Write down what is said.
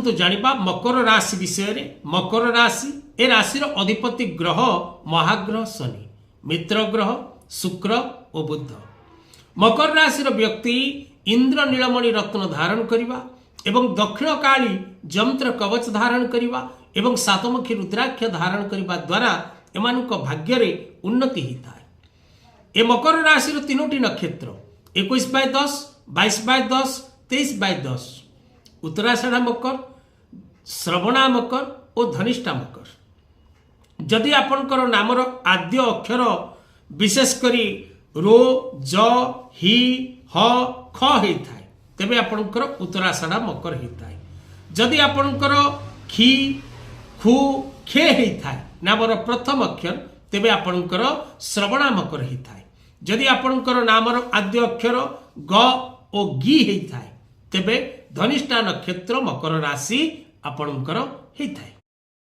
आसतु जानिबा मकर राशि विषय रे। मकर राशि ए राशि अधिपति ग्रह महाग्रह शनि, मित्र ग्रह शुक्र और बुध। मकर राशि व्यक्ति इंद्र नीलमणि रत्न धारण करिबा एवं दक्षिण काली जंत्र कवच धारण करिबा एवं सातमुखी रुद्राक्ष धारण करिबा द्वारा एमानक भाग्य रे उन्नति होता है। ए मकर राशि तीनोटी नक्षत्र 21/10, 22/10, 23/10 उत्तराषाढ़ा मकर, श्रवणा मकर और धनिष्ठा मकर। जदि आपणकर नामर आद्य अक्षर विशेष करी रो ज हि ह ख होता है तेबे आपणकर उत्तराषाढ़ा मकर होता है। जदि आपणकर खी खु खे होता है नामर प्रथम अक्षर तेबे आपणकर श्रवणा मकर होता है। जदि आपणकर नामर आद्य अक्षर ग और गी होता है तेबे धनिष्ठा नक्षत्र मकर राशि आपणकर होता है।